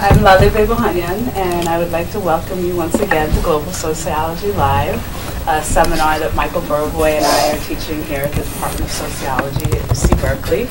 I'm Laleh Bohanyan, and I would like to welcome you once again to Global Sociology Live, a seminar that Michael Burboy and I are teaching here at the Department of Sociology at UC Berkeley.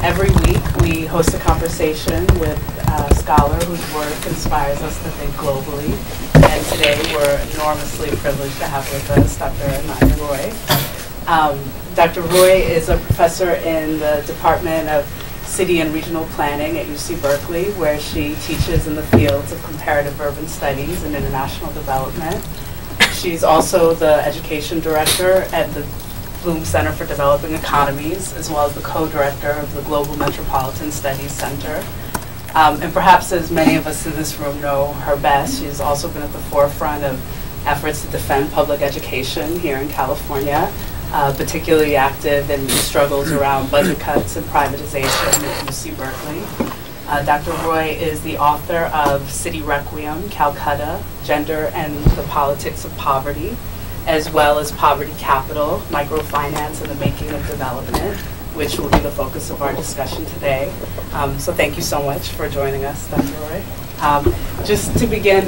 Every week we host a conversation with a scholar whose work inspires us to think globally. And today we're enormously privileged to have with us Dr. Ananya Roy. Dr. Roy is a professor in the Department of City and Regional Planning at UC Berkeley, where she teaches in the fields of comparative urban studies and international development. She's also the education director at the Bloom Center for Developing Economies, as well as the co-director of the Global Metropolitan Studies Center. And perhaps as many of us in this room know her best, she's also been at the forefront of efforts to defend public education here in California, particularly active in struggles around budget cuts and privatization at UC Berkeley. Dr. Roy is the author of City Requiem, Calcutta, Gender and the Politics of Poverty, as well as Poverty Capital, Microfinance and the Making of Development, which will be the focus of our discussion today. So thank you so much for joining us, Dr. Roy. Just to begin,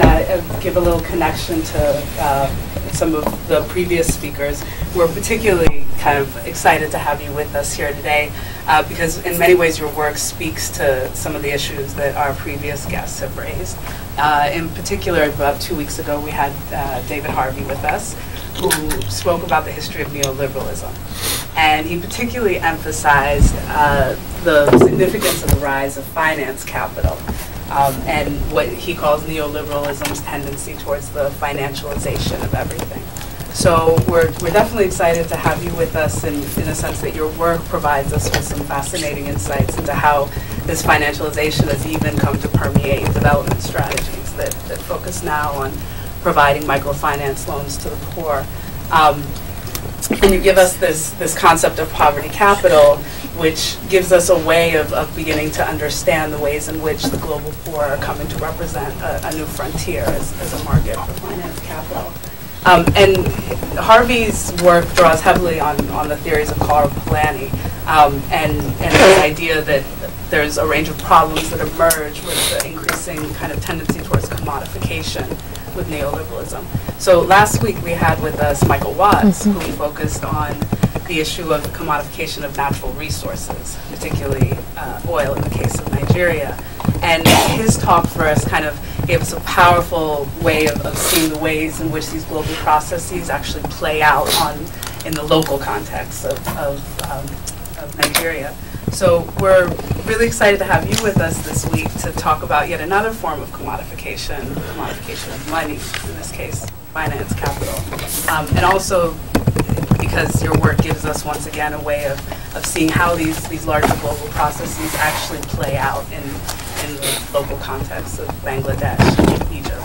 give a little connection to some of the previous speakers. We're particularly kind of excited to have you with us here today because in many ways your work speaks to some of the issues that our previous guests have raised. In particular, about 2 weeks ago, we had David Harvey with us, who spoke about the history of neoliberalism. And he particularly emphasized the significance of the rise of finance capital and what he calls neoliberalism's tendency towards the financialization of everything. So we're definitely excited to have you with us in a sense that your work provides us with some fascinating insights into how this financialization has even come to permeate development strategies that focus now on providing microfinance loans to the poor. And you give us this concept of poverty capital, which gives us a way of beginning to understand the ways in which the global poor are coming to represent a new frontier as a market for finance capital. And Harvey's work draws heavily on the theories of Karl Polanyi and this idea that there's a range of problems that emerge with the increasing kind of tendency towards commodification with neoliberalism. So last week we had with us Michael Watts, who focused on the issue of the commodification of natural resources, particularly oil in the case of Nigeria. And his talk for us kind of gave us a powerful way of seeing the ways in which these global processes actually play out in the local context of Nigeria. So we're really excited to have you with us this week to talk about yet another form of commodification of money, in this case, finance capital. And also because your work gives us, once again, a way of seeing how these larger global processes actually play out in the local context of Bangladesh, Egypt.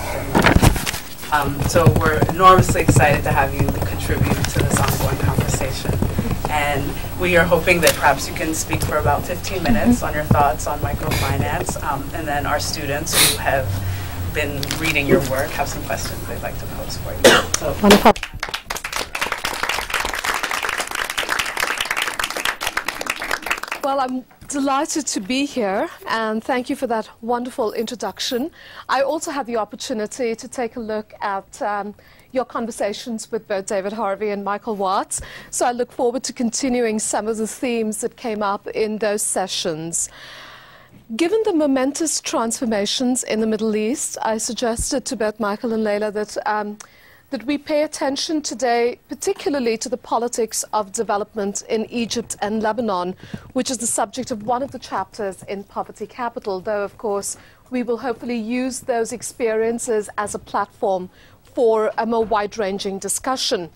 So we're enormously excited to have you contribute to this ongoing conversation. And we are hoping that perhaps you can speak for about 15 minutes on your thoughts on microfinance, and then our students who have been reading your work have some questions they'd like to pose for you. So, wonderful. Well, I'm delighted to be here, and thank you for that wonderful introduction. I also had the opportunity to take a look at your conversations with both David Harvey and Michael Watts, so I look forward to continuing some of the themes that came up in those sessions. Given the momentous transformations in the Middle East, I suggested to both Michael and Leila that we pay attention today, particularly to the politics of development in Egypt and Lebanon, which is the subject of one of the chapters in Poverty Capital, though, of course, we will hopefully use those experiences as a platform for a more wide-ranging discussion.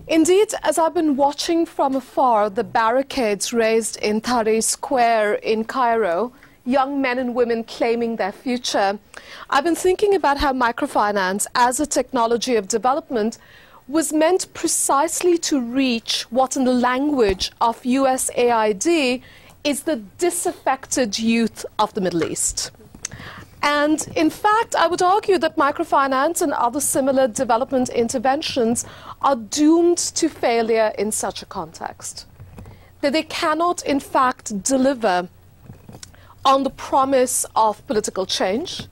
Indeed, as I've been watching from afar the barricades raised in Tahrir Square in Cairo, young men and women claiming their future, I've been thinking about how microfinance as a technology of development was meant precisely to reach what in the language of USAID is the disaffected youth of the Middle East. And in fact, I would argue that microfinance and other similar development interventions are doomed to failure in such a context. That they cannot, in fact, deliver on the promise of political change.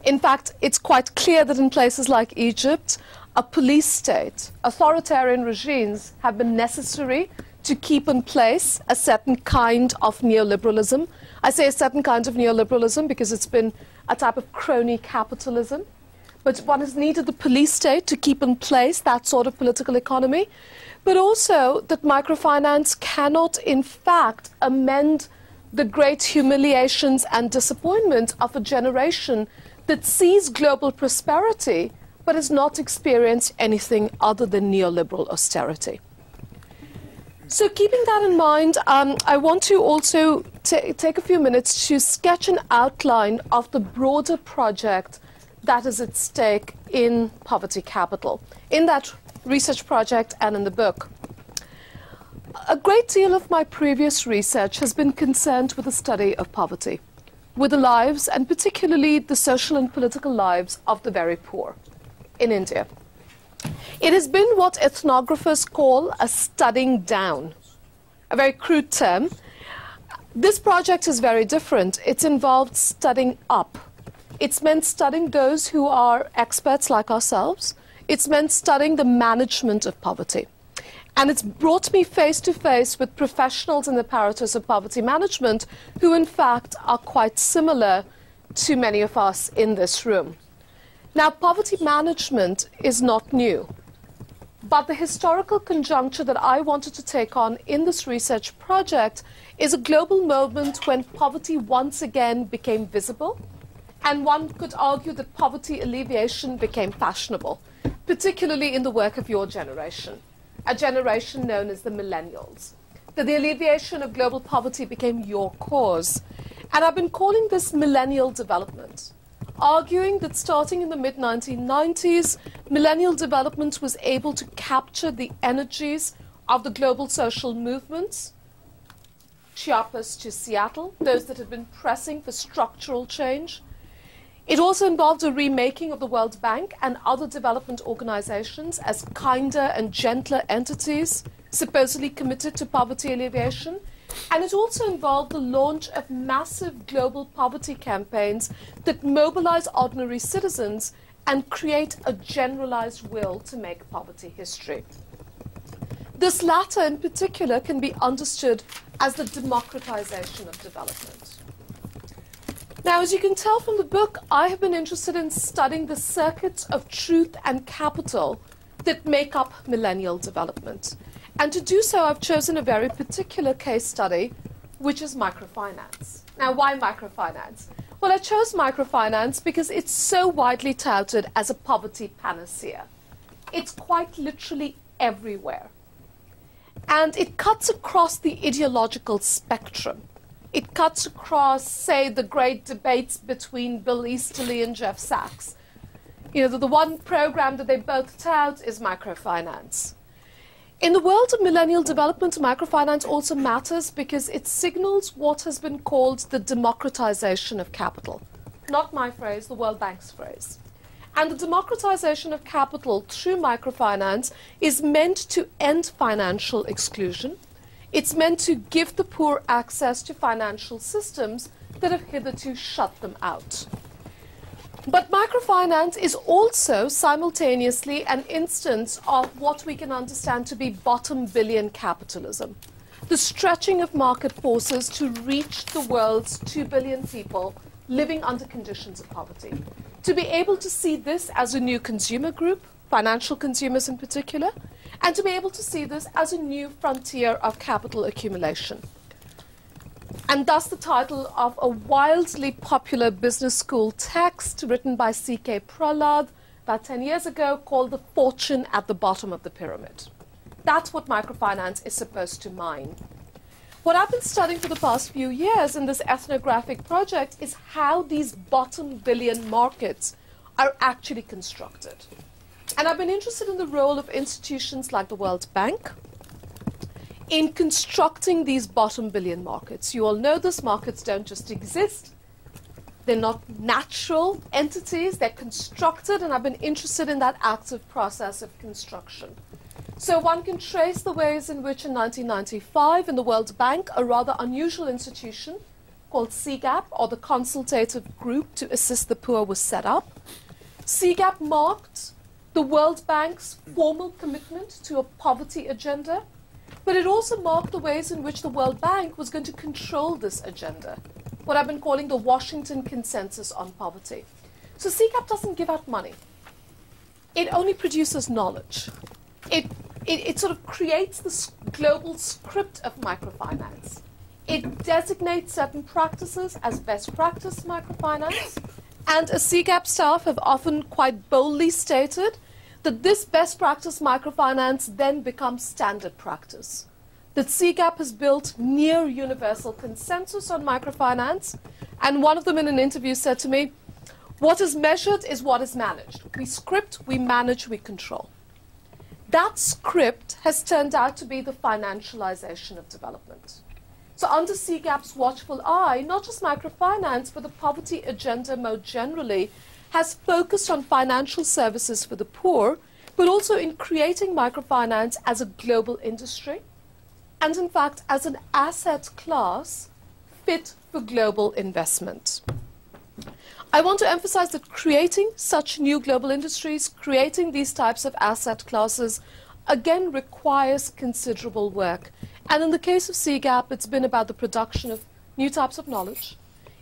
In fact, it's quite clear that in places like Egypt, a police state, authoritarian regimes have been necessary to keep in place a certain kind of neoliberalism. I say a certain kind of neoliberalism because it's been a type of crony capitalism. But one has needed the police state to keep in place that sort of political economy, but also that microfinance cannot, in fact, amend the great humiliations and disappointment of a generation that sees global prosperity but has not experienced anything other than neoliberal austerity. So keeping that in mind, I want to also take a few minutes to sketch an outline of the broader project that is at stake in Poverty Capital, in that research project and in the book. A great deal of my previous research has been concerned with the study of poverty, with the lives, and particularly the social and political lives of the very poor in India. It has been what ethnographers call a studying down, a very crude term. This project is very different. It's involved studying up. It's meant studying those who are experts like ourselves. It's meant studying the management of poverty. And it's brought me face to face with professionals in the apparatus of poverty management who, in fact, are quite similar to many of us in this room. Now, poverty management is not new, but the historical conjuncture that I wanted to take on in this research project is a global moment when poverty once again became visible, and one could argue that poverty alleviation became fashionable, particularly in the work of your generation, a generation known as the millennials. That the alleviation of global poverty became your cause. And I've been calling this millennial development, arguing that starting in the mid-1990s, millennial development was able to capture the energies of the global social movements, Chiapas to Seattle, those that had been pressing for structural change. It also involved a remaking of the World Bank and other development organizations as kinder and gentler entities, supposedly committed to poverty alleviation. And it also involved the launch of massive global poverty campaigns that mobilize ordinary citizens and create a generalized will to make poverty history. This latter, in particular, can be understood as the democratization of development. Now, as you can tell from the book, I have been interested in studying the circuits of truth and capital that make up millennial development. And to do so, I've chosen a very particular case study, which is microfinance. Now, why microfinance? Well, I chose microfinance because it's so widely touted as a poverty panacea. It's quite literally everywhere. And it cuts across the ideological spectrum. It cuts across, say, the great debates between Bill Easterly and Jeff Sachs. You know, the one program that they both tout is microfinance. In the world of millennial development, microfinance also matters because it signals what has been called the democratization of capital. Not my phrase, the World Bank's phrase. And the democratization of capital through microfinance is meant to end financial exclusion. It's meant to give the poor access to financial systems that have hitherto shut them out. But microfinance is also simultaneously an instance of what we can understand to be bottom billion capitalism, the stretching of market forces to reach the world's 2 billion people living under conditions of poverty. To be able to see this as a new consumer group, financial consumers in particular, and to be able to see this as a new frontier of capital accumulation. And thus the title of a wildly popular business school text written by C.K. Prahlad about 10 years ago called The Fortune at the Bottom of the Pyramid. That's what microfinance is supposed to mine. What I've been studying for the past few years in this ethnographic project is how these bottom billion markets are actually constructed. And I've been interested in the role of institutions like the World Bank in constructing these bottom billion markets. You all know this, markets don't just exist. They're not natural entities, they're constructed, and I've been interested in that active process of construction. So one can trace the ways in which in 1995 in the World Bank, a rather unusual institution, called CGAP, or the Consultative Group to Assist the Poor, was set up. CGAP marked the World Bank's formal commitment to a poverty agenda, but it also marked the ways in which the World Bank was going to control this agenda, what I've been calling the Washington Consensus on Poverty. So CGAP doesn't give out money. It only produces knowledge. It sort of creates this global script of microfinance. It designates certain practices as best practice microfinance, and as CGAP staff have often quite boldly stated that this best practice microfinance then becomes standard practice. That CGAP has built near universal consensus on microfinance, and one of them in an interview said to me, "What is measured is what is managed. We script, we manage, we control." That script has turned out to be the financialization of development. So under CGAP's watchful eye, not just microfinance, but the poverty agenda more generally has focused on financial services for the poor, but also in creating microfinance as a global industry, and in fact as an asset class fit for global investment. I want to emphasize that creating such new global industries, creating these types of asset classes, again requires considerable work. And in the case of CGAP, it's been about the production of new types of knowledge.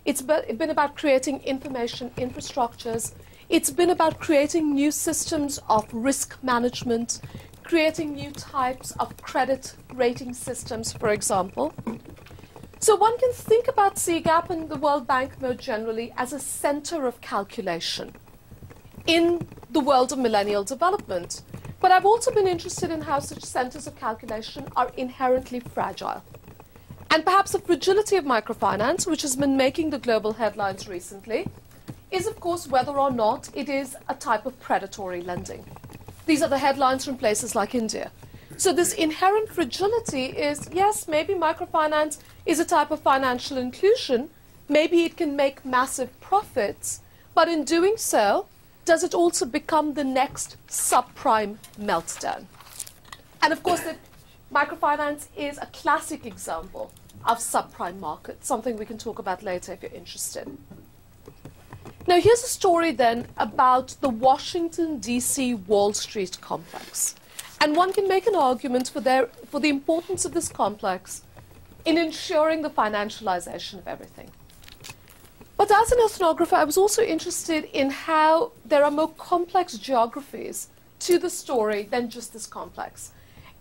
It's been about creating information infrastructures. It's been about creating new systems of risk management, creating new types of credit rating systems, for example. So one can think about CGAP and the World Bank more generally as a center of calculation in the world of millennial development. But I've also been interested in how such centers of calculation are inherently fragile. And perhaps the fragility of microfinance, which has been making the global headlines recently, is of course whether or not it is a type of predatory lending. These are the headlines from places like India. So this inherent fragility is, yes, maybe microfinance is a type of financial inclusion, maybe it can make massive profits, but in doing so, does it also become the next subprime meltdown? And of course, that microfinance is a classic example of subprime market, something we can talk about later if you're interested. Now, here's a story then about the Washington, D.C. Wall Street complex. And one can make an argument for the importance of this complex in ensuring the financialization of everything. But as an ethnographer, I was also interested in how there are more complex geographies to the story than just this complex.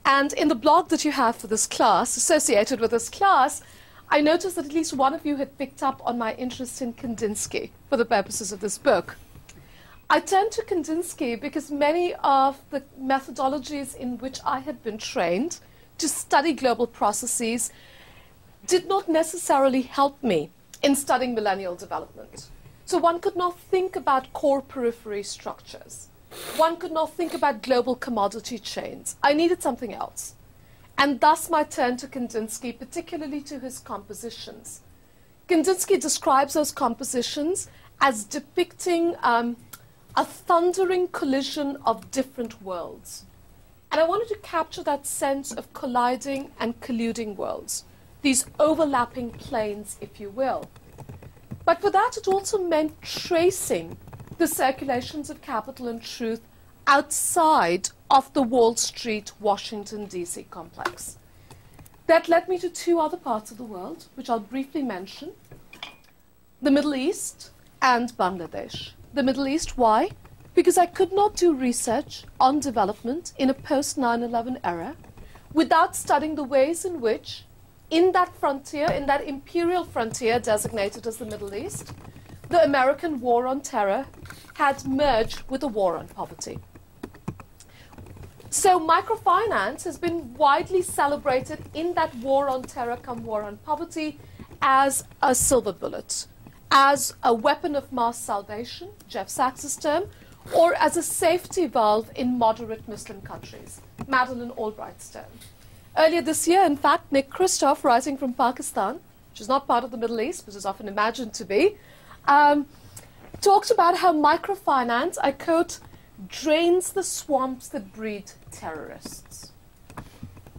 And in the blog that you have for this class, associated with this class, I noticed that at least one of you had picked up on my interest in Kandinsky for the purposes of this book. I turned to Kandinsky because many of the methodologies in which I had been trained to study global processes did not necessarily help me in studying millennial development. So one could not think about core periphery structures. One could not think about global commodity chains. I needed something else. And thus my turn to Kandinsky, particularly to his compositions. Kandinsky describes those compositions as depicting a thundering collision of different worlds. And I wanted to capture that sense of colliding and colluding worlds, these overlapping planes, if you will. But for that, it also meant tracing the circulations of capital and truth outside of the Wall Street, Washington, D.C. complex. That led me to two other parts of the world, which I'll briefly mention: the Middle East and Bangladesh. The Middle East, why? Because I could not do research on development in a post-9/11 era without studying the ways in which, in that frontier, in that imperial frontier designated as the Middle East, the American war on terror had merged with the war on poverty. So microfinance has been widely celebrated in that war on terror come war on poverty as a silver bullet, as a weapon of mass salvation, Jeff Sachs's term, or as a safety valve in moderate Muslim countries, Madeleine Albright's term. Earlier this year, in fact, Nick Kristof, writing from Pakistan, which is not part of the Middle East, but is often imagined to be, talked about how microfinance, I quote, drains the swamps that breed terrorists.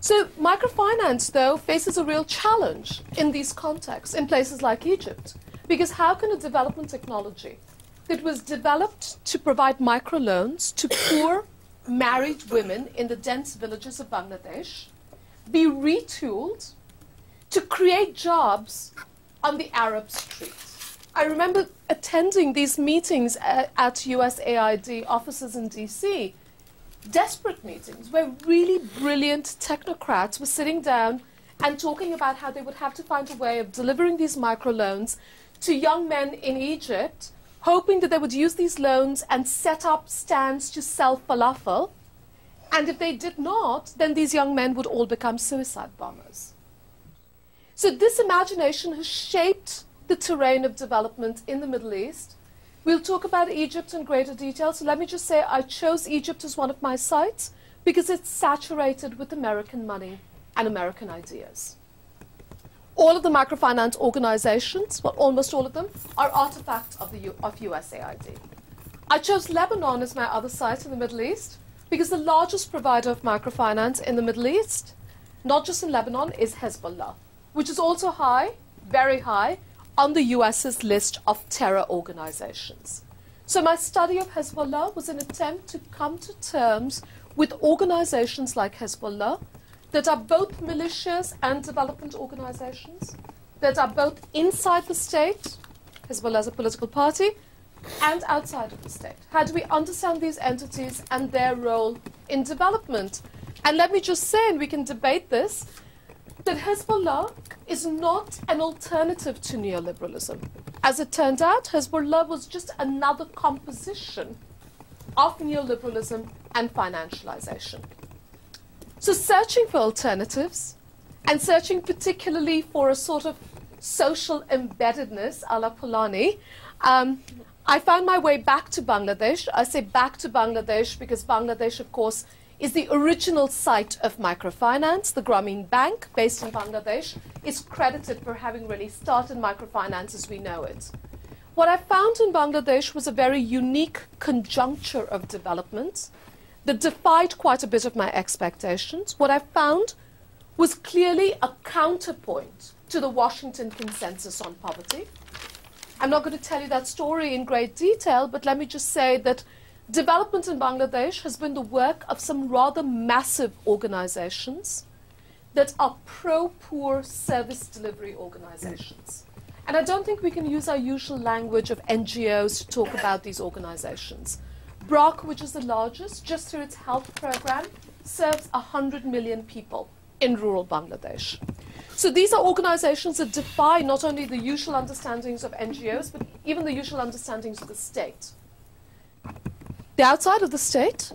So microfinance, though, faces a real challenge in these contexts, in places like Egypt, because how can a development technology that was developed to provide microloans to poor married women in the dense villages of Bangladesh be retooled to create jobs on the Arab street? I remember attending these meetings at USAID offices in DC, desperate meetings where really brilliant technocrats were sitting down and talking about how they would have to find a way of delivering these microloans to young men in Egypt, hoping that they would use these loans and set up stands to sell falafel. And if they did not, then these young men would all become suicide bombers. So this imagination has shaped the terrain of development in the Middle East. We'll talk about Egypt in greater detail. So let me just say I chose Egypt as one of my sites because it's saturated with American money and American ideas. All of the microfinance organizations, well, almost all of them, are artifacts of USAID. I chose Lebanon as my other site in the Middle East because the largest provider of microfinance in the Middle East, not just in Lebanon, is Hezbollah, which is also high, very high, on the US's list of terror organizations. So my study of Hezbollah was an attempt to come to terms with organizations like Hezbollah that are both militias and development organizations, that are both inside the state, Hezbollah is a political party, and outside of the state. How do we understand these entities and their role in development? And let me just say, and we can debate this, that Hezbollah is not an alternative to neoliberalism. As it turned out, Hezbollah was just another composition of neoliberalism and financialization. So searching for alternatives, and searching particularly for a sort of social embeddedness a la Polanyi, I found my way back to Bangladesh. I say back to Bangladesh because Bangladesh, of course, is the original site of microfinance. The Grameen Bank, based in Bangladesh, is credited for having really started microfinance as we know it. What I found in Bangladesh was a very unique conjuncture of development that defied quite a bit of my expectations. What I found was clearly a counterpoint to the Washington Consensus on Poverty. I'm not going to tell you that story in great detail, but let me just say that development in Bangladesh has been the work of some rather massive organizations that are pro-poor service delivery organizations. And I don't think we can use our usual language of NGOs to talk about these organizations. BROC, which is the largest, just through its health program, serves 100 million people in rural Bangladesh. So these are organizations that defy not only the usual understandings of NGOs, but even the usual understandings of the state. They're outside of the state,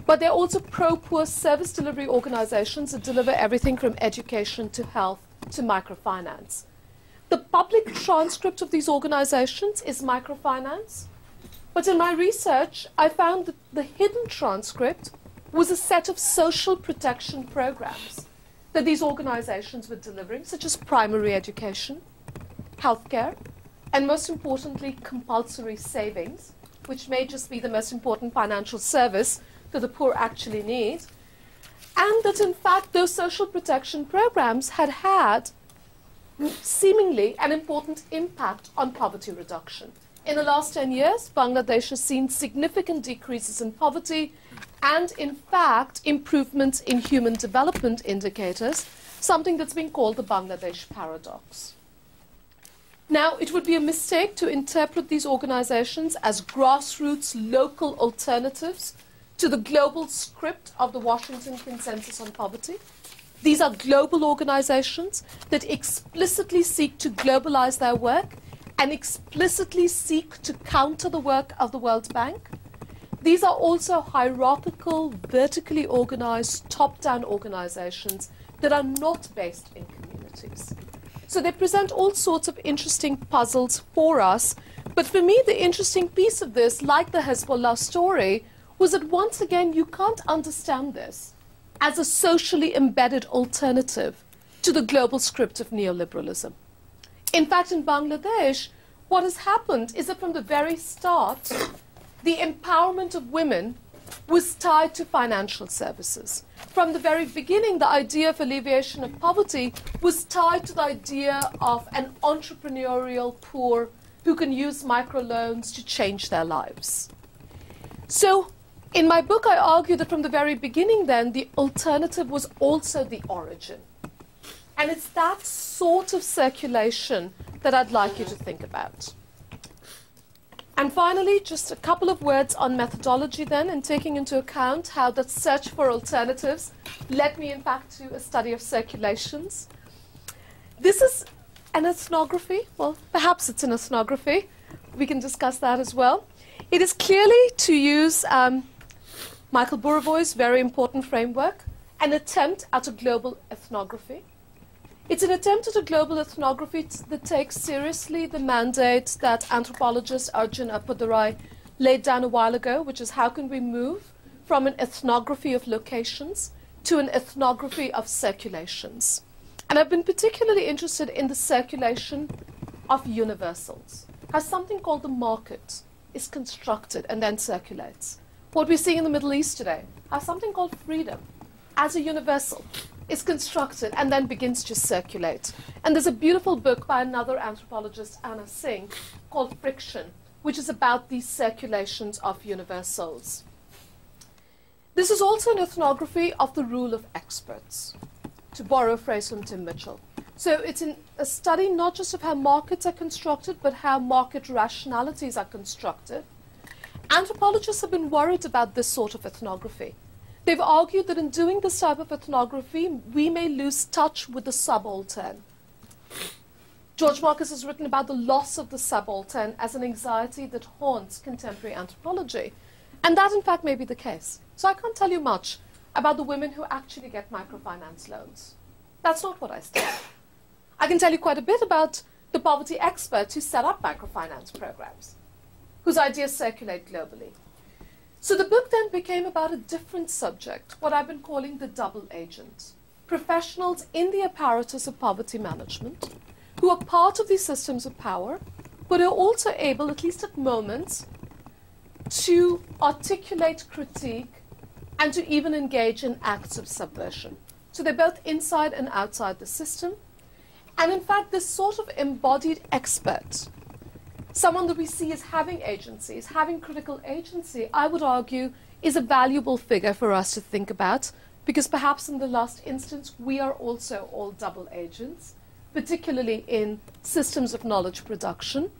but they're also pro-poor service delivery organizations that deliver everything from education to health to microfinance. The public transcript of these organizations is microfinance, but in my research, I found that the hidden transcript was a set of social protection programs that these organizations were delivering, such as primary education, healthcare, and most importantly, compulsory savings, which may just be the most important financial service that the poor actually need, and that in fact those social protection programs had had seemingly an important impact on poverty reduction. In the last 10 years, Bangladesh has seen significant decreases in poverty and, in fact, improvements in human development indicators, something that's been called the Bangladesh paradox. Now, it would be a mistake to interpret these organizations as grassroots local alternatives to the global script of the Washington Consensus on Poverty. These are global organizations that explicitly seek to globalize their work and explicitly seek to counter the work of the World Bank. These are also hierarchical, vertically organized, top-down organizations that are not based in communities. So they present all sorts of interesting puzzles for us. But for me, the interesting piece of this, like the Hezbollah story, was that once again, you can't understand this as a socially embedded alternative to the global script of neoliberalism. In fact, in Bangladesh, what has happened is that from the very start, the empowerment of women was tied to financial services. from the very beginning, the idea of alleviation of poverty was tied to the idea of an entrepreneurial poor who can use microloans to change their lives. So in my book, I argue that from the very beginning then, the alternative was also the origin. And it's that sort of circulation that I'd like you to think about. And finally, just a couple of words on methodology then, and taking into account how that search for alternatives led me, in fact, to a study of circulations. This is an ethnography. Well, perhaps it's an ethnography. We can discuss that as well. It is clearly, to use Michael Burawoy's very important framework, an attempt at a global ethnography. It's an attempt at a global ethnography that takes seriously the mandate that anthropologist Arjun Appadurai laid down a while ago, which is how can we move from an ethnography of locations to an ethnography of circulations. And I've been particularly interested in the circulation of universals, how something called the market is constructed and then circulates. What we're seeing in the Middle East today, how something called freedom as a universal is constructed and then begins to circulate. And there's a beautiful book by another anthropologist, Anna Singh, called Friction, which is about these circulations of universals. This is also an ethnography of the rule of experts, to borrow a phrase from Tim Mitchell. So it's a study not just of how markets are constructed, but how market rationalities are constructed. Anthropologists have been worried about this sort of ethnography. They've argued that in doing this type of ethnography, we may lose touch with the subaltern. George Marcus has written about the loss of the subaltern as an anxiety that haunts contemporary anthropology. And that, in fact, may be the case. So I can't tell you much about the women who actually get microfinance loans. That's not what I study. I can tell you quite a bit about the poverty experts who set up microfinance programs, whose ideas circulate globally. So the book then became about a different subject, what I've been calling the double agent. Professionals in the apparatus of poverty management who are part of these systems of power, but are also able, at least at moments, to articulate critique and to even engage in acts of subversion. So they're both inside and outside the system. And in fact, this sort of embodied expert, someone that we see as having agency, as having critical agency, I would argue is a valuable figure for us to think about, because perhaps in the last instance, we are also all double agents, particularly in systems of knowledge production.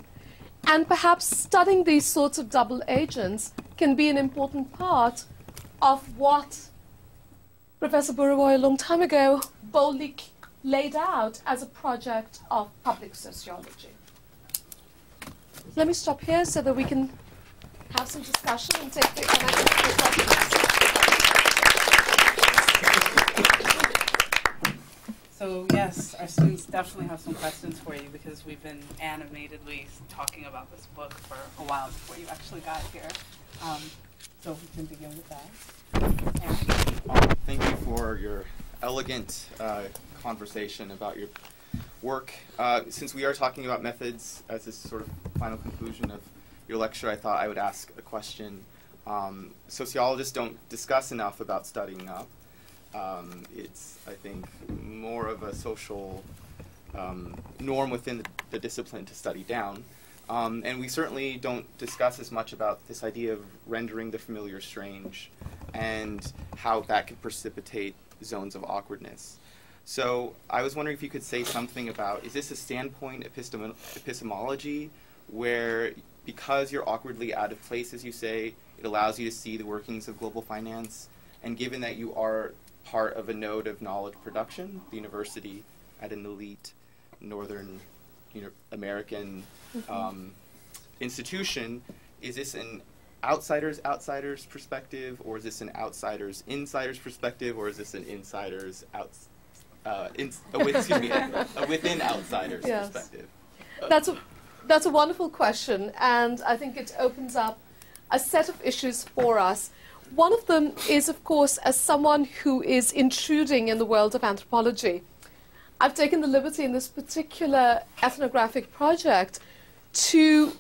And perhaps studying these sorts of double agents can be an important part of what Professor Burawoy a long time ago boldly laid out as a project of public sociology. Let me stop here so that we can have some discussion and take questions. So yes, our students definitely have some questions for you because we've been animatedly talking about this book for a while before you actually got here. So we can begin with that. Thank you for your elegant conversation about your work. Since we are talking about methods as this sort of final conclusion of your lecture, I thought I would ask a question. Sociologists don't discuss enough about studying up. It's, I think, more of a social norm within the discipline to study down. And we certainly don't discuss as much about this idea of rendering the familiar strange and how that could precipitate zones of awkwardness. So I was wondering if you could say something about, is this a standpoint epistemology where, because you're awkwardly out of place, as you say, it allows you to see the workings of global finance, and given that you are part of a node of knowledge production, the university at an elite northern American institution, is this an outsider's perspective, or is this an outsider's insider's perspective, or is this an insider's within outsiders perspective? That's a wonderful question, and I think it opens up a set of issues for us. One of them is, of course, as someone who is intruding in the world of anthropology, I've taken the liberty in this particular ethnographic project to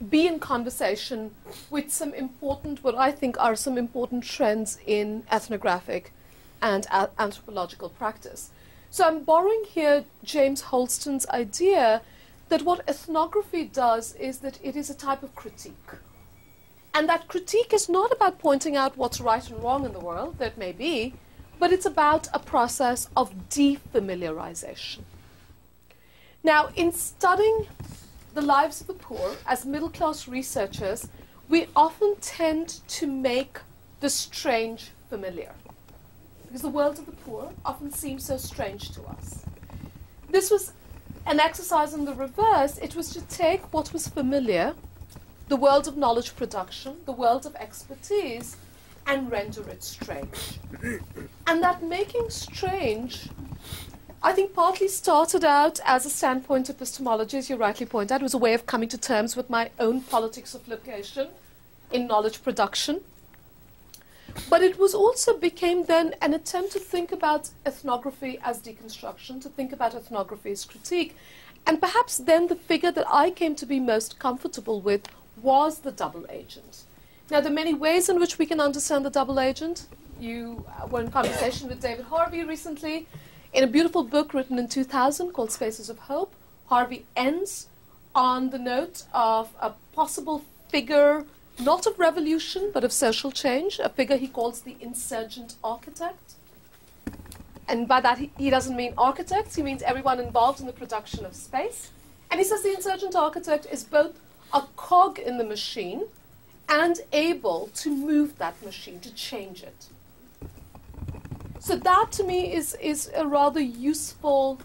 be in conversation with some important, what I think are some important trends in ethnographic and anthropological practice. So I'm borrowing here James Holston's idea that what ethnography does is that it is a type of critique. And that critique is not about pointing out what's right and wrong in the world, that may be, but it's about a process of defamiliarization. Now, in studying the lives of the poor as middle-class researchers, we often tend to make the strange familiar, because the world of the poor often seems so strange to us. This was an exercise in the reverse. It was to take what was familiar, the world of knowledge production, the world of expertise, and render it strange. And that making strange, I think, partly started out as a standpoint of epistemology, as you rightly point out. It was a way of coming to terms with my own politics of location in knowledge production. But it was also became then an attempt to think about ethnography as deconstruction, to think about ethnography as critique. And perhaps then the figure that I came to be most comfortable with was the double agent. Now, there are many ways in which we can understand the double agent. You were in conversation with David Harvey recently. In a beautiful book written in 2000 called Spaces of Hope, Harvey ends on the note of a possible figure, not of revolution, but of social change, a figure he calls the insurgent architect. And by that, he doesn't mean architects, he means everyone involved in the production of space. And he says the insurgent architect is both a cog in the machine and able to move that machine, to change it. So that, to me, is a rather useful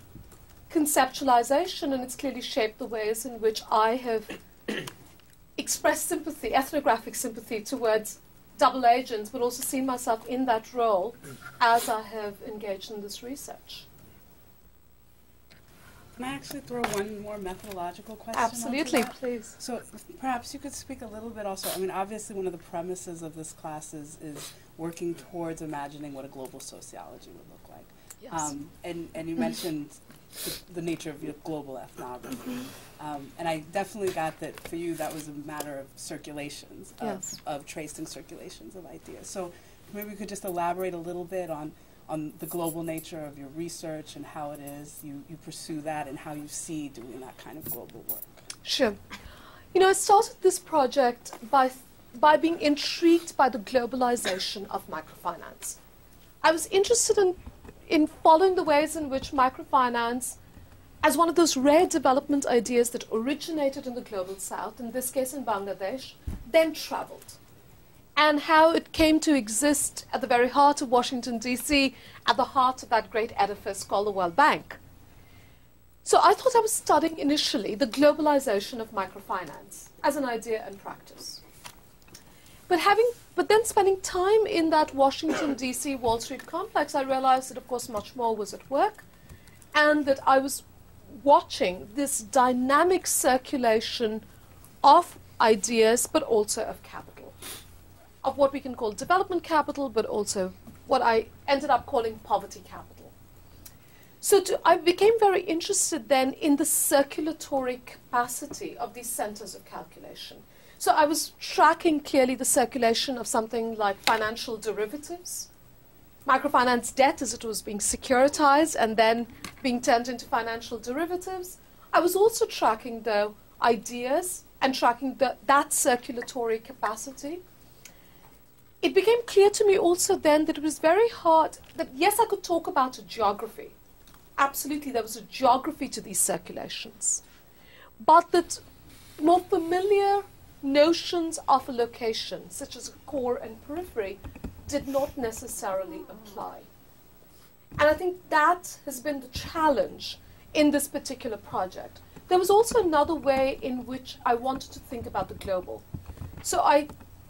conceptualization, and it's clearly shaped the ways in which I have expressed sympathy, ethnographic sympathy towards double agents, but also seen myself in that role as I have engaged in this research. Can I actually throw one more methodological question? Absolutely, onto that? please. So perhaps you could speak a little bit also, I mean, obviously one of the premises of this class is working towards imagining what a global sociology would look like. Yes. And you mentioned the nature of your global ethnography. And I definitely got that for you that was a matter of circulations, of tracing circulations of ideas. So maybe we could just elaborate a little bit on the global nature of your research and how it is you pursue that and how you see doing that kind of global work. Sure. You know, I started this project by being intrigued by the globalization of microfinance. I was interested in following the ways in which microfinance, as one of those rare development ideas that originated in the global south, in this case in Bangladesh, then traveled, and how it came to exist at the very heart of Washington, D.C., at the heart of that great edifice called the World Bank. So I thought I was studying initially the globalization of microfinance as an idea and practice. But then spending time in that Washington, D.C. Wall Street complex, I realized that, of course, much more was at work, and that I was watching this dynamic circulation of ideas, but also of capital, of what we can call development capital, but also what I ended up calling poverty capital. So I became very interested then in the circulatory capacity of these centers of calculation. So I was tracking clearly the circulation of something like financial derivatives, microfinance debt as it was being securitized and then being turned into financial derivatives. I was also tracking, though, ideas and tracking that circulatory capacity. It became clear to me also then that it was very hard, that yes, I could talk about a geography. Absolutely, there was a geography to these circulations. But that more familiar notions of a location, such as core and periphery, did not necessarily apply. And I think that has been the challenge in this particular project. There was also another way in which I wanted to think about the global. So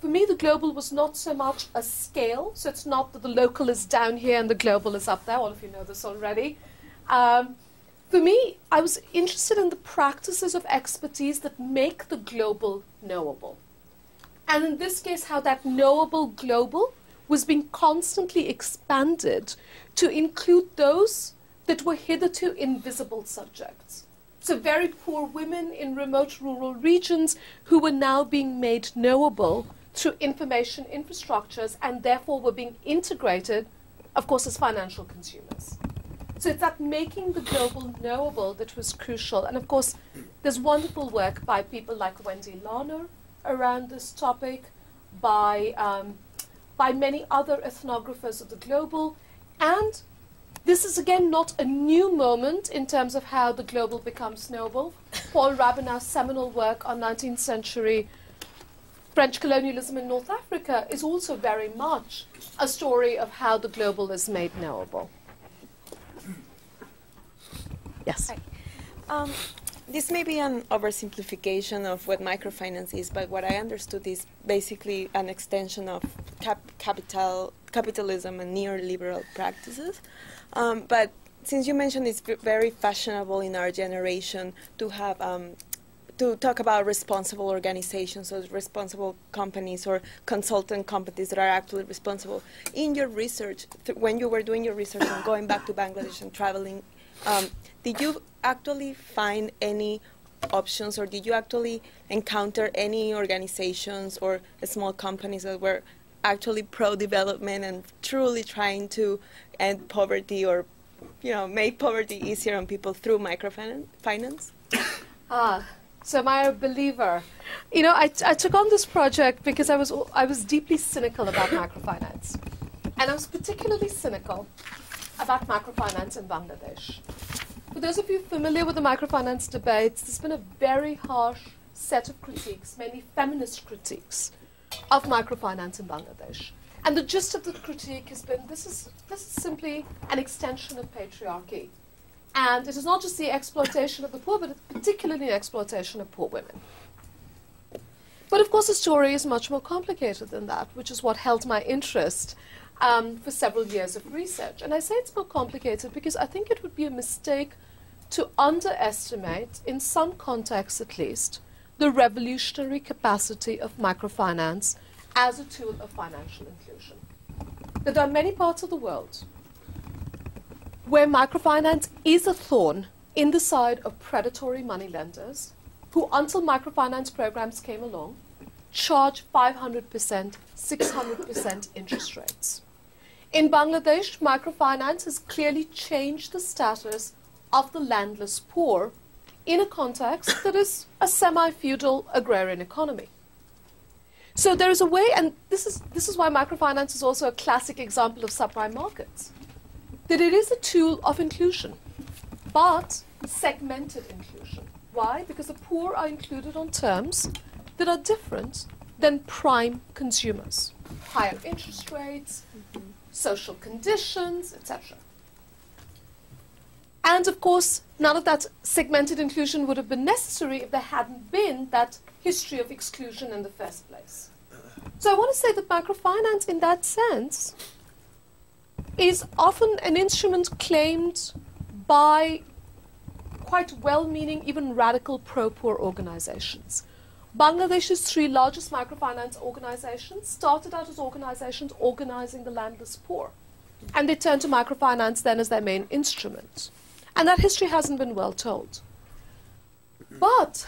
for me, the global was not so much a scale, so it's not that the local is down here and the global is up there. All of you know this already. For me, I was interested in the practices of expertise that make the global knowable. And in this case, how that knowable global was being constantly expanded to include those that were hitherto invisible subjects. So very poor women in remote rural regions who were now being made knowable through information infrastructures and therefore were being integrated of course, as financial consumers. So it's that making the global knowable that was crucial. And of course, there's wonderful work by people like Wendy Larner around this topic, by many other ethnographers of the global. And this is, again, not a new moment in terms of how the global becomes knowable. Paul Rabinow's seminal work on 19th century French colonialism in North Africa is also very much a story of how the global is made knowable. Yes. Hi. This may be an oversimplification of what microfinance is, but what I understood is basically an extension of capitalism and neoliberal practices. But since you mentioned it's very fashionable in our generation to have to talk about responsible organizations or responsible companies or consultant companies that are actually responsible. In your research, when you were doing your research and going back to Bangladesh and traveling, did you actually find any options, or did you actually encounter any organizations or small companies that were actually pro-development and truly trying to end poverty or, make poverty easier on people through microfinance? So am I a believer? I took on this project because I was deeply cynical about microfinance. And I was particularly cynical about microfinance in Bangladesh. For those of you familiar with the microfinance debates, there's been a very harsh set of critiques, mainly feminist critiques, of microfinance in Bangladesh. And the gist of the critique has been, this is simply an extension of patriarchy. And it is not just the exploitation of the poor, but particularly the exploitation of poor women. But of course, the story is much more complicated than that, which is what held my interest for several years of research. And I say it's more complicated because I think it would be a mistake to underestimate, in some contexts at least, the revolutionary capacity of microfinance as a tool of financial inclusion. There are many parts of the world where microfinance is a thorn in the side of predatory moneylenders who, until microfinance programs came along, charge 500%, 600% interest rates. In Bangladesh, microfinance has clearly changed the status of the landless poor in a context that is a semi-feudal agrarian economy. So there is a way, and this is why microfinance is also a classic example of subprime markets, that it is a tool of inclusion, but segmented inclusion. Why? Because the poor are included on terms that are different than prime consumers. Higher interest rates, social conditions, etc. And of course, none of that segmented inclusion would have been necessary if there hadn't been that history of exclusion in the first place. So I want to say that microfinance, in that sense, is often an instrument claimed by quite well-meaning, even radical pro-poor organizations. Bangladesh's 3 largest microfinance organizations started out as organizations organizing the landless poor. And they turned to microfinance then as their main instrument. And that history hasn't been well told. But,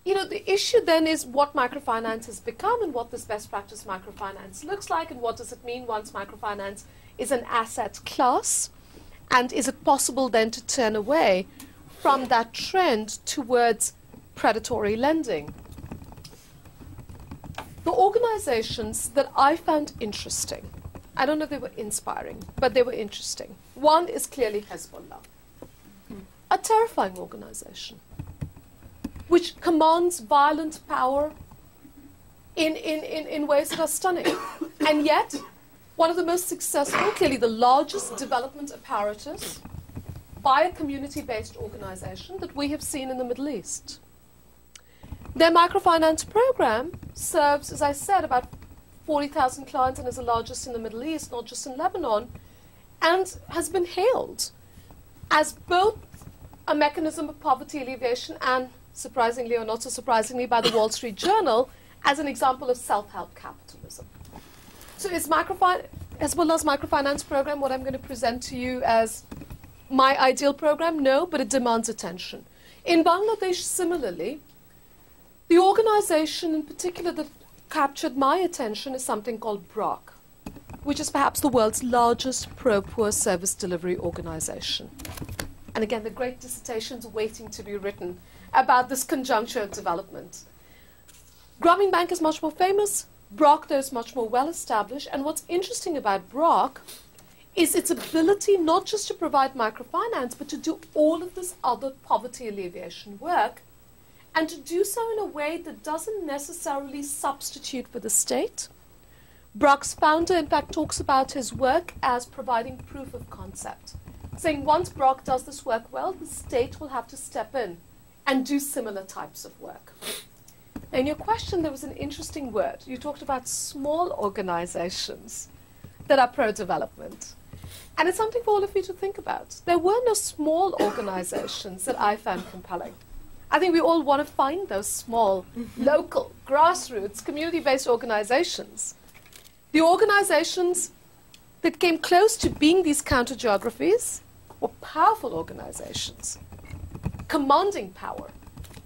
the issue then is what microfinance has become and what this best practice microfinance looks like, and what does it mean once microfinance is an asset class, and is it possible then to turn away from that trend towards predatory lending? The organizations that I found interesting, I don't know if they were inspiring, but they were interesting. One is clearly Hezbollah, a terrifying organization, which commands violent power in ways that are stunning. And yet, one of the most successful, clearly the largest development apparatus by a community-based organization that we have seen in the Middle East. Their microfinance program serves, as I said, about 40,000 clients and is the largest in the Middle East, not just in Lebanon, and has been hailed as both a mechanism of poverty alleviation and, surprisingly or not so surprisingly, by the Wall Street Journal as an example of self-help capitalism. So is Hezbollah's microfinance program what I'm going to present to you as my ideal program? No, but it demands attention. In Bangladesh, similarly, the organization in particular that captured my attention is something called BROC, which is perhaps the world's largest pro-poor service delivery organization. And again, the great dissertations waiting to be written about this conjuncture of development. Grameen Bank is much more famous. BROC, though, is much more well-established. And what's interesting about BROC is its ability not just to provide microfinance, but to do all of this other poverty alleviation work, and to do so in a way that doesn't necessarily substitute for the state. BROC's founder, in fact, talks about his work as providing proof of concept, saying once BROC does this work well, the state will have to step in and do similar types of work. In your question, there was an interesting word. You talked about small organizations that are pro-development. And it's something for all of you to think about. There were no small organizations that I found compelling. I think we all want to find those small, local, grassroots, community-based organizations. The organizations that came close to being these counter-geographies were powerful organizations, commanding power.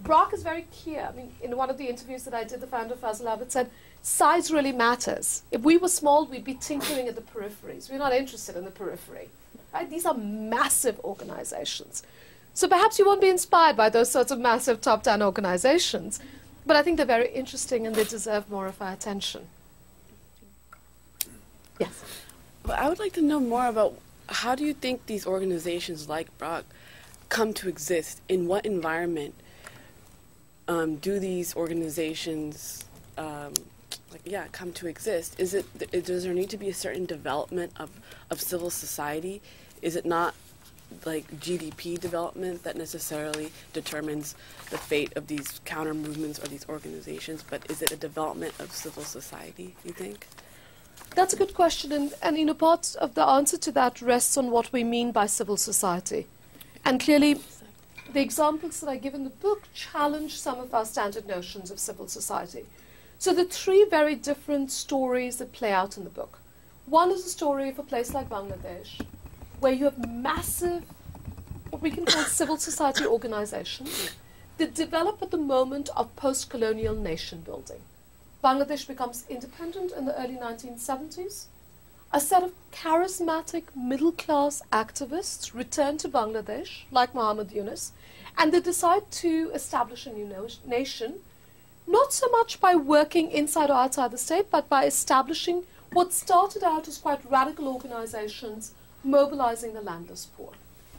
BROC is very clear. I mean, in one of the interviews that I did, the founder, Fazl Abbott, said, size really matters. If we were small, we'd be tinkering at the peripheries. We're not interested in the periphery. Right? These are massive organizations. So perhaps you won't be inspired by those sorts of massive top-down organizations, but I think they're very interesting and they deserve more of our attention. Yes? Well, I would like to know more about how do you think these organizations like BROC come to exist? In what environment do these organizations come to exist? Does there need to be a certain development of civil society? Is it not like GDP development that necessarily determines the fate of these counter movements or these organizations, but is it a development of civil society, you think? That's a good question, and you know, part of the answer to that rests on what we mean by civil society. And clearly, the examples that I give in the book challenge some of our standard notions of civil society. So the three very different stories that play out in the book. One is a story of a place like Bangladesh, where you have massive, what we can call civil society organizations that develop at the moment of post-colonial nation building. Bangladesh becomes independent in the early 1970s. A set of charismatic middle-class activists return to Bangladesh, like Muhammad Yunus, and they decide to establish a new nation, not so much by working inside or outside the state, but by establishing what started out as quite radical organizations mobilizing the landless poor.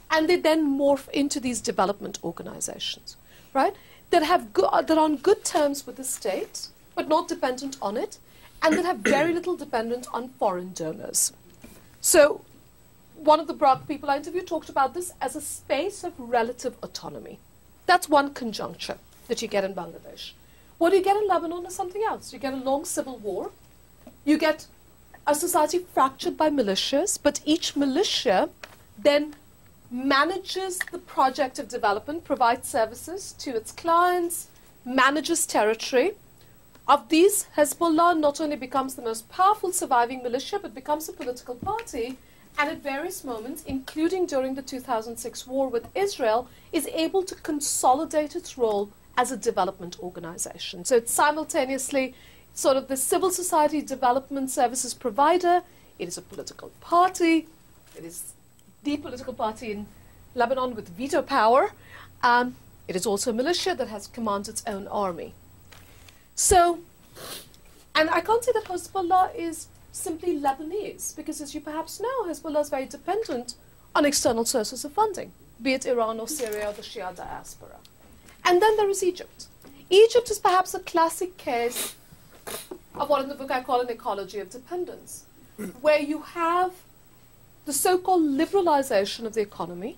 And they then morph into these development organizations, right, that are on good terms with the state, but not dependent on it, and that have very little dependence on foreign donors. So one of the BROC people I interviewed talked about this as a space of relative autonomy. That's one conjuncture that you get in Bangladesh. What you get in Lebanon is something else. You get a long civil war. You get a society fractured by militias, but each militia then manages the project of development, provides services to its clients, manages territory. Of these, Hezbollah not only becomes the most powerful surviving militia, but becomes a political party, and at various moments, including during the 2006 war with Israel, is able to consolidate its role as a development organization. So it's simultaneously sort of the civil society development services provider, it is a political party, it is the political party in Lebanon with veto power, it is also a militia that has commands its own army. So, and I can't say that Hezbollah is simply Lebanese, because as you perhaps know, Hezbollah is very dependent on external sources of funding, be it Iran or Syria or the Shia diaspora. And then there is Egypt. Egypt is perhaps a classic case of what in the book I call an ecology of dependence, where you have the so-called liberalization of the economy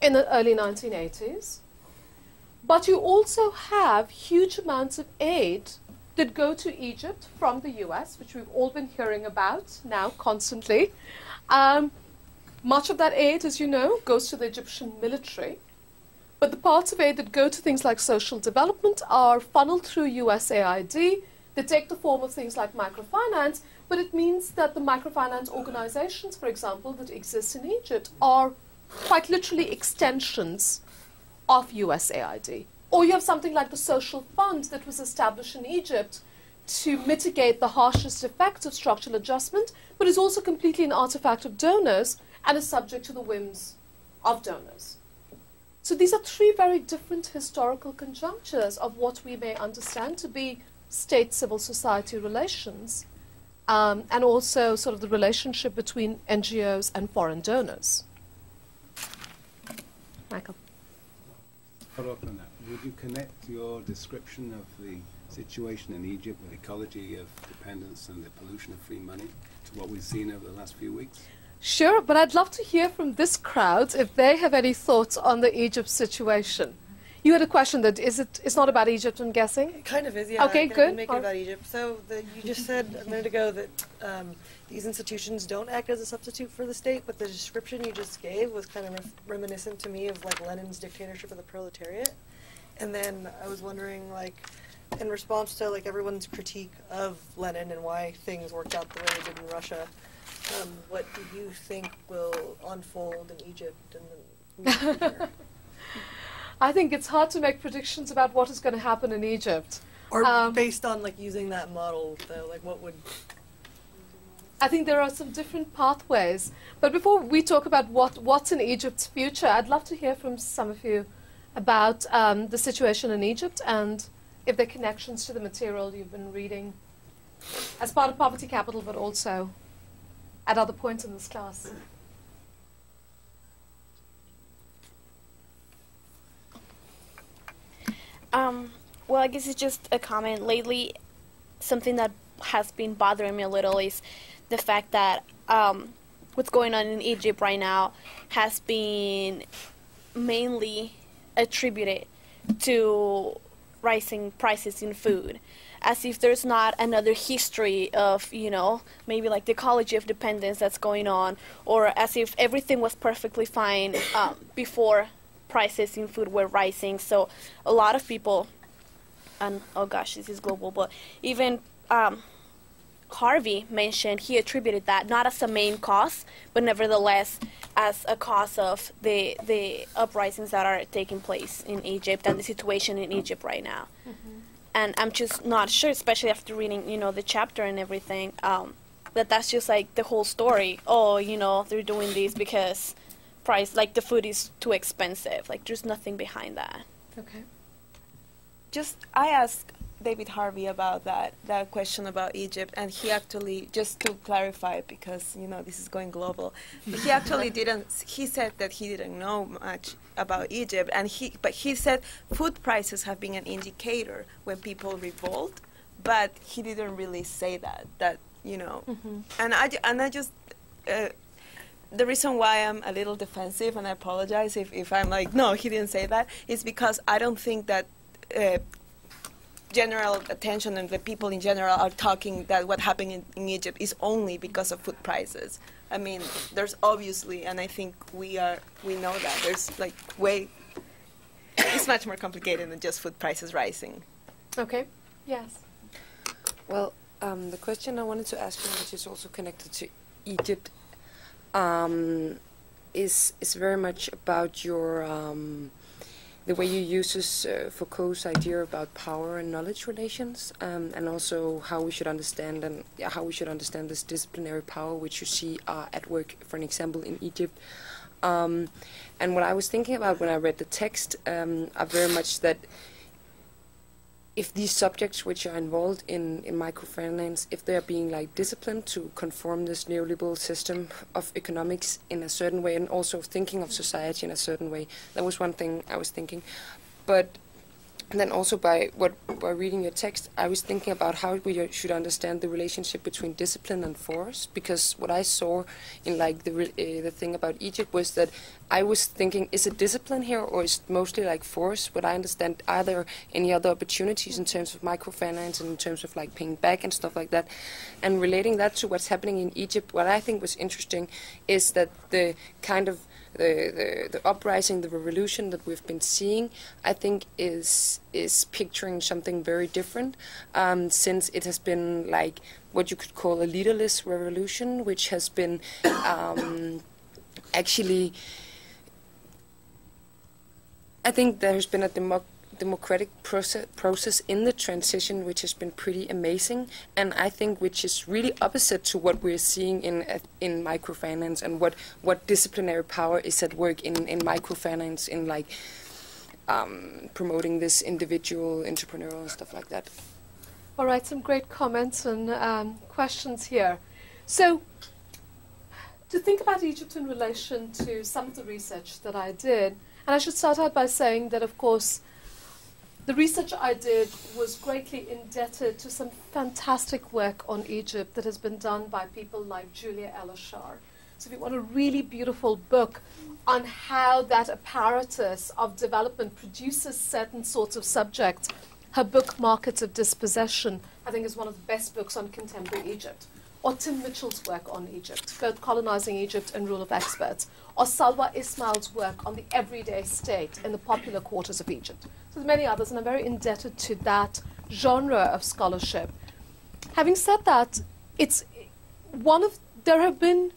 in the early 1980s, but you also have huge amounts of aid that go to Egypt from the US, which we've all been hearing about now constantly. Much of that aid, as you know, goes to the Egyptian military. But the parts of aid that go to things like social development are funneled through USAID. They take the form of things like microfinance, but it means that the microfinance organizations, for example, that exist in Egypt are quite literally extensions of USAID. Or you have something like the Social Fund that was established in Egypt to mitigate the harshest effects of structural adjustment, but is also completely an artifact of donors and is subject to the whims of donors. So these are three very different historical conjunctures of what we may understand to be state-civil society relations, and also sort of the relationship between NGOs and foreign donors. Michael. Follow up on that. Would you connect your description of the situation in Egypt with ecology of dependence and the pollution of free money to what we've seen over the last few weeks? Sure, but I'd love to hear from this crowd if they have any thoughts on the Egypt situation. You had a question that it's not about Egypt, I'm guessing? It kind of is, yeah. Okay, I good. can make it about Egypt. So you just said a minute ago that these institutions don't act as a substitute for the state, but the description you just gave was kind of reminiscent to me of like Lenin's dictatorship of the proletariat. And then I was wondering, like, in response to like everyone's critique of Lenin and why things worked out the way they did in Russia, what do you think will unfold in Egypt in the near future? I think it's hard to make predictions about what is going to happen in Egypt. Or based on like using that model, though, like what would... I think there are some different pathways. But before we talk about what's in Egypt's future, I'd love to hear from some of you about the situation in Egypt and if there are connections to the material you've been reading as part of Poverty Capital, but also at other points in this class. Well, I guess it's just a comment. Lately, something that has been bothering me a little is the fact that what's going on in Egypt right now has been mainly attributed to rising prices in food, as if there's not another history of, you know, maybe like the ecology of dependence that's going on, or as if everything was perfectly fine before prices in food were rising. So a lot of people, and oh gosh, this is global, but even Harvey mentioned, he attributed that not as a main cause, but nevertheless as a cause of the uprisings that are taking place in Egypt and the situation in Egypt right now. Mm-hmm. And I'm just not sure, especially after reading, you know, the chapter and everything, that's just like the whole story. Oh, you know, they're doing this because price, like the food is too expensive. Like there's nothing behind that. Okay. I asked David Harvey about that question about Egypt, and he actually, just to clarify, because, you know, this is going global, he actually he said that he didn't know much about Egypt, but he said food prices have been an indicator when people revolt, but he didn't really say that, you know, and I just, the reason why I'm a little defensive, and I apologize if I'm like, no, he didn't say that, is because I don't think that general attention and the people in general are talking that what happened in Egypt is only because of food prices. I mean, there's obviously, and I think we know that, there's like it's much more complicated than just food prices rising. Okay, yes. Well, the question I wanted to ask you, which is also connected to Egypt, is very much about your the way you use Foucault's idea about power and knowledge relations, and also how we should understand this disciplinary power which you see at work, for an example, in Egypt. And what I was thinking about when I read the text are very much that if these subjects which are involved in microfinance, if they are being like disciplined to conform this neoliberal system of economics in a certain way, and also thinking of society in a certain way, that was one thing I was thinking. But then also by reading your text, I was thinking about how we should understand the relationship between discipline and force, because what I saw in like the thing about Egypt was that I was thinking, is it discipline here or is it mostly like force? What I understand, are there any other opportunities in terms of microfinance and in terms of like paying back and stuff like that? And relating that to what's happening in Egypt, what I think was interesting is that the kind of the uprising, the revolution that we've been seeing, I think is picturing something very different, since it has been like what you could call a leaderless revolution, which has been actually, I think there has been a democratic process in the transition, which has been pretty amazing, and I think which is really opposite to what we're seeing in microfinance, and what disciplinary power is at work in microfinance, in like promoting this individual entrepreneurial and stuff like that. All right, some great comments and questions here. So, to think about Egypt in relation to some of the research that I did, and I should start out by saying that, of course, the research I did was greatly indebted to some fantastic work on Egypt that has been done by people like Julia Elishar. So if you want a really beautiful book on how that apparatus of development produces certain sorts of subjects, her book, Markets of Dispossession, I think is one of the best books on contemporary Egypt. Or Tim Mitchell's work on Egypt, both Colonizing Egypt and Rule of Experts. Or Salwa Ismail's work on the everyday state in the popular quarters of Egypt. So there's many others, and I'm very indebted to that genre of scholarship. Having said that, there have been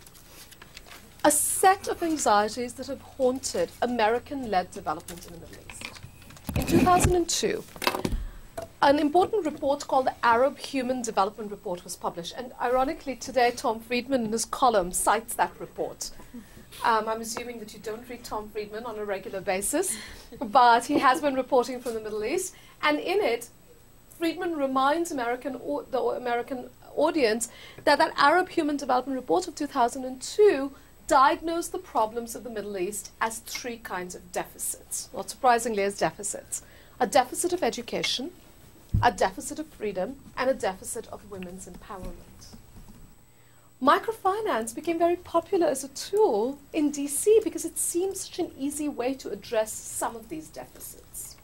a set of anxieties that have haunted American-led development in the Middle East. In 2002, an important report called the Arab Human Development Report was published. And ironically, today, Tom Friedman in his column cites that report. I'm assuming that you don't read Tom Friedman on a regular basis, but he has been reporting from the Middle East. And in it, Friedman reminds the American audience that that Arab Human Development Report of 2002 diagnosed the problems of the Middle East as three kinds of deficits, not surprisingly as deficits. A deficit of education, a deficit of freedom, and a deficit of women's empowerment. Microfinance became very popular as a tool in DC because it seemed such an easy way to address some of these deficits.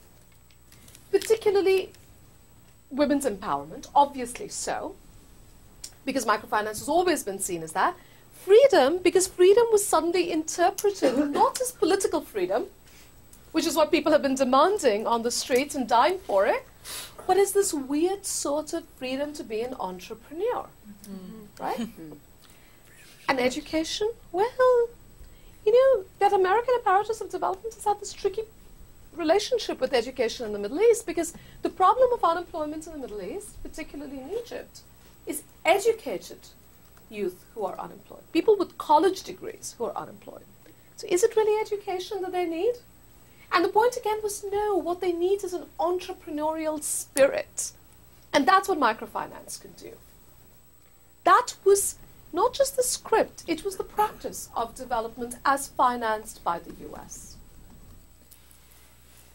Particularly women's empowerment, obviously so, because microfinance has always been seen as that. Freedom, because freedom was suddenly interpreted not as political freedom, which is what people have been demanding on the streets and dying for it, but as this weird sort of freedom to be an entrepreneur, right? And education, well, you know, that American apparatus of development has had this tricky relationship with education in the Middle East, because the problem of unemployment in the Middle East, particularly in Egypt, is educated youth who are unemployed, people with college degrees who are unemployed. So is it really education that they need? And the point again was no, what they need is an entrepreneurial spirit. And that's what microfinance can do. That was not just the script, it was the practice of development as financed by the US.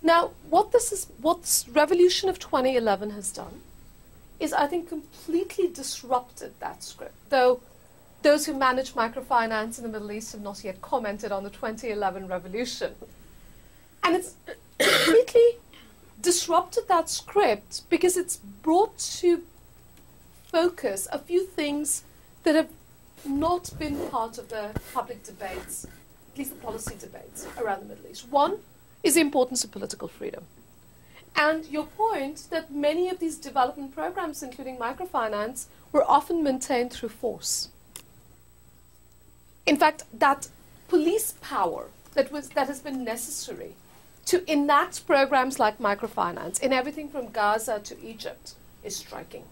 Now, what Revolution of 2011 has done is, I think, completely disrupted that script. Though those who manage microfinance in the Middle East have not yet commented on the 2011 revolution. And it's completely disrupted that script because it's brought to focus a few things that have not been part of the public debates, at least the policy debates around the Middle East. One is the importance of political freedom. And your point that many of these development programs, including microfinance, were often maintained through force. In fact, that police power that has been necessary to enact programs like microfinance in everything from Gaza to Egypt is striking.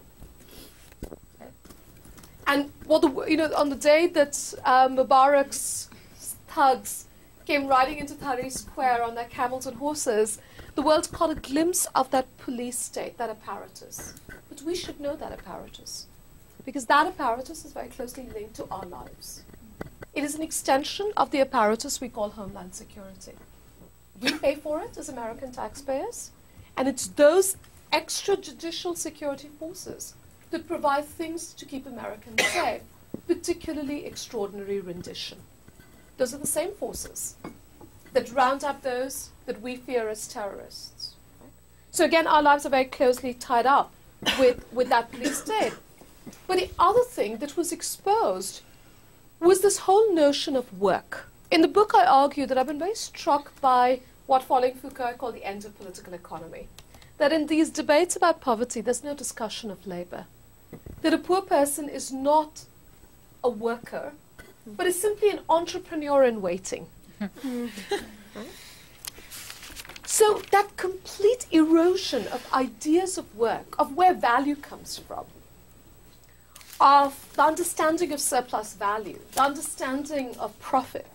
Okay. And on the day that Mubarak's thugs came riding into Tahrir Square on their camels and horses, the world caught a glimpse of that police state, that apparatus. But we should know that apparatus, because that apparatus is very closely linked to our lives. It is an extension of the apparatus we call Homeland Security. We pay for it as American taxpayers, and it's those extrajudicial security forces that provide things to keep Americans safe, particularly extraordinary rendition. Those are the same forces that round up those that we fear as terrorists. Right? So again, our lives are very closely tied up with that police state. But the other thing that was exposed was this whole notion of work. In the book, I argue that I've been very struck by what, following Foucault, I call the end of political economy. That in these debates about poverty, there's no discussion of labor. That a poor person is not a worker, but is simply an entrepreneur in waiting. So that complete erosion of ideas of work, of where value comes from, of the understanding of surplus value, the understanding of profit.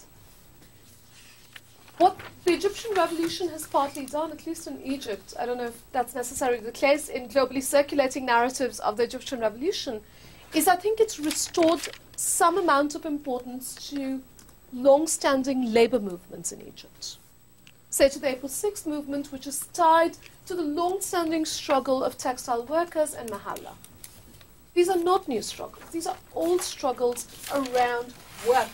What the Egyptian revolution has partly done, at least in Egypt, I don't know if that's necessarily the case in globally circulating narratives of the Egyptian revolution, is I think it's restored some amount of importance to long-standing labor movements in Egypt. Say to the April 6th movement, which is tied to the long-standing struggle of textile workers and Mahalla. These are not new struggles. These are old struggles around work.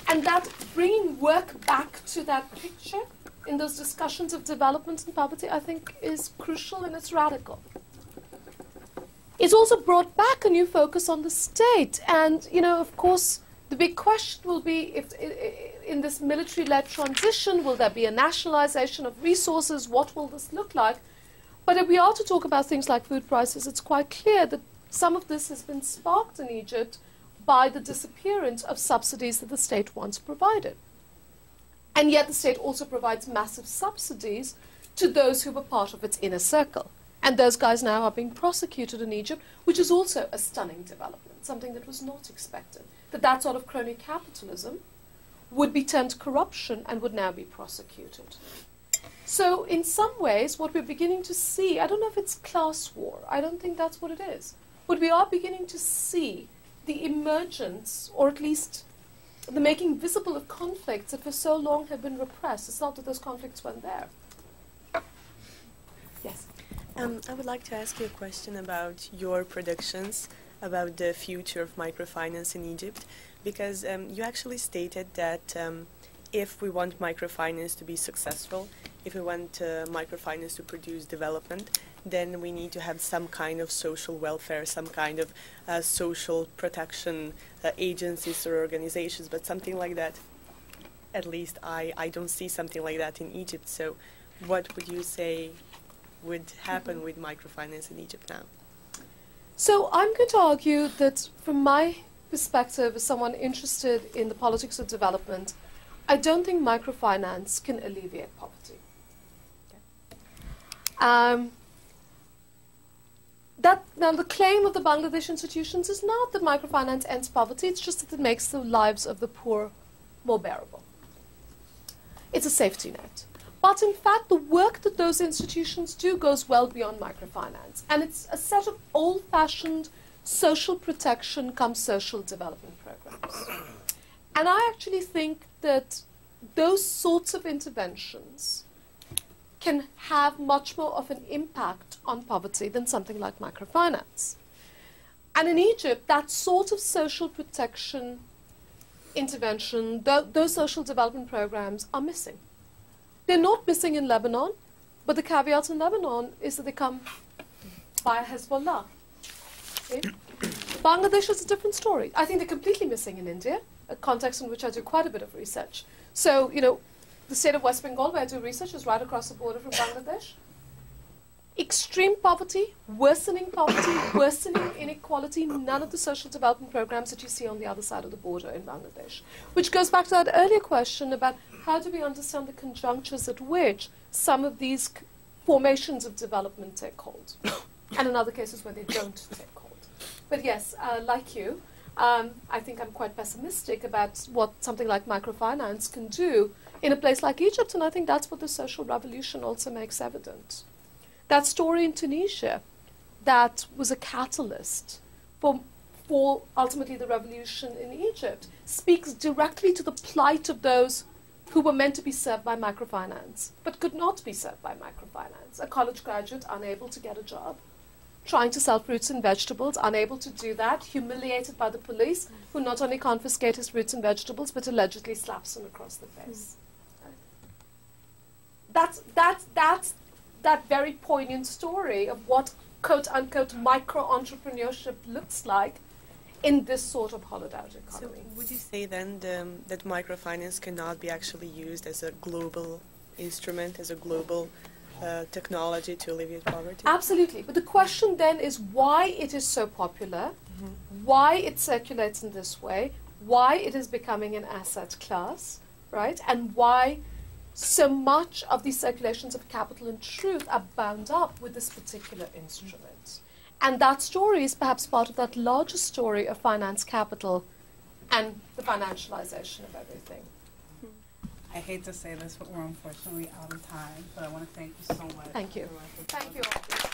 And that bringing work back to that picture in those discussions of development and poverty, I think, is crucial and it's radical. It's also brought back a new focus on the state. And, you know, of course, the big question will be if in this military-led transition, will there be a nationalization of resources? What will this look like? But if we are to talk about things like food prices, it's quite clear that some of this has been sparked in Egypt by the disappearance of subsidies that the state once provided. And yet the state also provides massive subsidies to those who were part of its inner circle. And those guys now are being prosecuted in Egypt, which is also a stunning development, something that was not expected. That sort of crony capitalism would be termed corruption and would now be prosecuted. So in some ways, what we're beginning to see, I don't know if it's class war, I don't think that's what it is, but we are beginning to see the emergence, or at least the making visible of conflicts that for so long have been repressed. It's not that those conflicts weren't there. Yes? I would like to ask you a question about your predictions about the future of microfinance in Egypt, because you actually stated that if we want microfinance to be successful, if we want microfinance to produce development, then we need to have some kind of social welfare, some kind of social protection agencies or organizations, but something like that, at least I don't see something like that in Egypt. So what would you say would happen with microfinance in Egypt now? So I'm going to argue that from my perspective as someone interested in the politics of development, I don't think microfinance can alleviate poverty. Now, the claim of the Bangladesh institutions is not that microfinance ends poverty, it's just that it makes the lives of the poor more bearable. It's a safety net. But in fact, the work that those institutions do goes well beyond microfinance. And it's a set of old-fashioned social protection come social development programs. And I actually think that those sorts of interventions can have much more of an impact on poverty than something like microfinance. And in Egypt, that sort of social protection intervention, those social development programs are missing. They're not missing in Lebanon, but the caveat in Lebanon is that they come via Hezbollah. Okay? Bangladesh is a different story. I think they're completely missing in India, a context in which I do quite a bit of research. So, you know, the state of West Bengal, where I do research, is right across the border from Bangladesh. Extreme poverty, worsening inequality, none of the social development programs that you see on the other side of the border in Bangladesh. Which goes back to that earlier question about how do we understand the conjunctures at which some of these formations of development take hold, and in other cases where they don't take hold. But yes, like you, I think I'm quite pessimistic about what something like microfinance can do in a place like Egypt, and I think that's what the social revolution also makes evident. That story in Tunisia that was a catalyst for ultimately the revolution in Egypt speaks directly to the plight of those who were meant to be served by microfinance, but could not be served by microfinance. A college graduate unable to get a job, trying to sell fruits and vegetables, unable to do that, humiliated by the police, who not only confiscate his fruits and vegetables, but allegedly slaps him across the face. That's that very poignant story of what quote-unquote micro-entrepreneurship looks like in this sort of hollowed-out economy. So would you say then that microfinance cannot be actually used as a global instrument, as a global technology to alleviate poverty? Absolutely. But the question then is why it is so popular, why it circulates in this way, why it is becoming an asset class, right? And why so much of these circulations of capital and truth are bound up with this particular instrument. And that story is perhaps part of that larger story of finance capital and the financialization of everything. I hate to say this, but we're unfortunately out of time. But I want to thank you so much. Thank you. Thank you all.